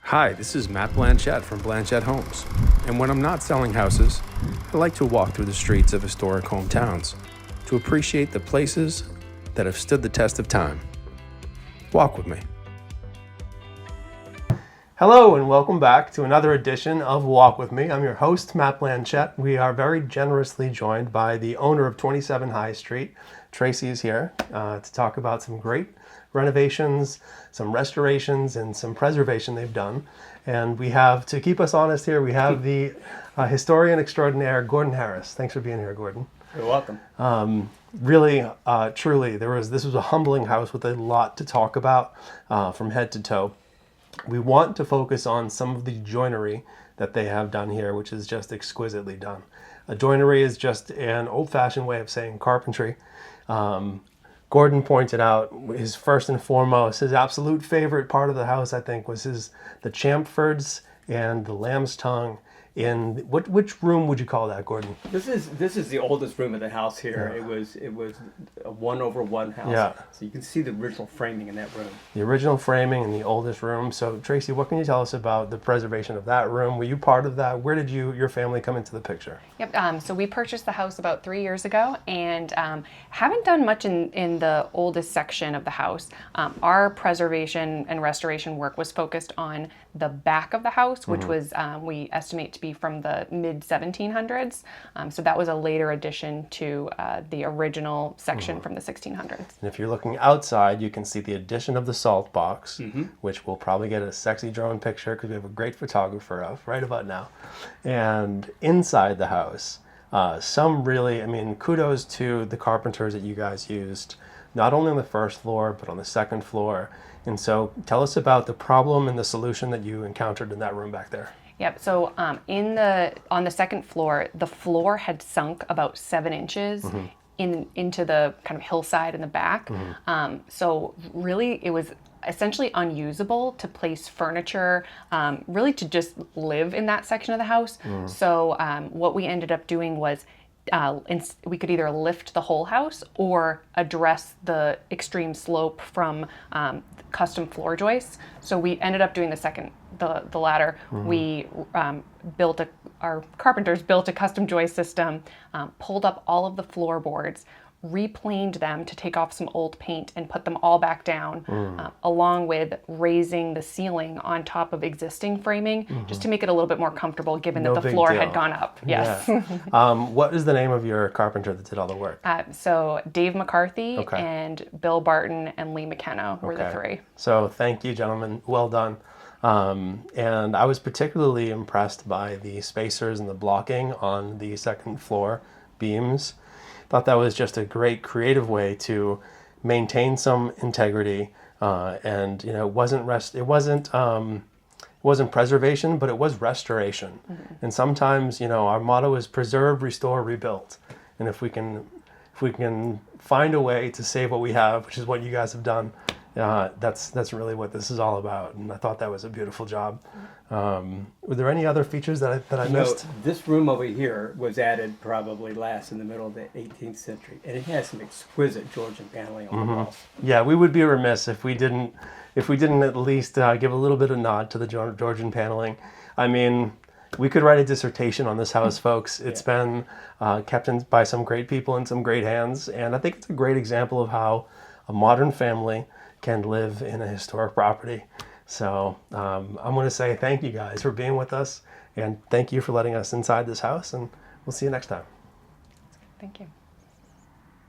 Hi, this is Matt Blanchett from Blanchett Homes, and when I'm not selling houses, I like to walk through the streets of historic hometowns to appreciate the places that have stood the test of time. Walk with me. Hello and welcome back to another edition of Walk With Me. I'm your host, Matt Blanchett. We are very generously joined by the owner of 27 High Street. Tracy is here to talk about some great renovations, some restorations, and some preservation they've done. And we have, to keep us honest here, we have the historian extraordinaire, Gordon Harris. Thanks for being here, Gordon. You're welcome. Really, truly, this was a humbling house with a lot to talk about from head to toe. We want to focus on some of the joinery that they have done here, which is just exquisitely done. A joinery is just an old-fashioned way of saying carpentry. Gordon pointed out his first and foremost, his absolute favorite part of the house, I think, was the chamfereds and the lamb's tongue. In which room would you call that, Gordon? This is the oldest room in the house here. Yeah. It was a 1-over-1 house. Yeah. So you can see the original framing in that room. The original framing in the oldest room. So Tracy, what can you tell us about the preservation of that room? Were you part of that? Where did your family come into the picture? Yep. So we purchased the house about 3 years ago, and haven't done much in the oldest section of the house. Our preservation and restoration work was focused on the back of the house, which was we estimate to be from the mid 1700s. So that was a later addition to the original section from the 1600s. And if you're looking outside, you can see the addition of the salt box, which we'll probably get a sexy drone picture because we have a great photographer of right about now. And inside the house, some really, kudos to the carpenters that you guys used, not only on the first floor, but on the second floor. And so tell us about the problem and the solution that you encountered in that room back there. Yep. So on the second floor, the floor had sunk about 7 inches into the kind of hillside in the back. So really, it was essentially unusable to place furniture, really to just live in that section of the house. So what we ended up doing was we could either lift the whole house or address the extreme slope from custom floor joists. So we ended up doing the latter. We our carpenters built a custom joist system, pulled up all of the floorboards, replaned them to take off some old paint and put them all back down, along with raising the ceiling on top of existing framing, just to make it a little bit more comfortable given that the floor had gone up. Yes. Yeah. What is the name of your carpenter that did all the work? So Dave McCarthy and Bill Barton and Lee McKenna were the three. So thank you, gentlemen. Well done. And I was particularly impressed by the spacers and the blocking on the second floor beams. Thought that was just a great creative way to maintain some integrity, and it wasn't preservation, but it was restoration. And sometimes our motto is preserve, restore, rebuild. And if we can find a way to save what we have, which is what you guys have done, that's really what this is all about. And I thought that was a beautiful job. Were there any other features that I missed? This room over here was added probably last in the middle of the 18th century, and it has some exquisite Georgian paneling on the walls. Yeah, we would be remiss if we didn't at least give a little bit of nod to the Georgian paneling. We could write a dissertation on this house, folks. It's been kept by some great people in some great hands, and I think it's a great example of how a modern family can live in a historic property. So I'm going to say thank you guys for being with us, and thank you for letting us inside this house, and we'll see you next time. Thank you.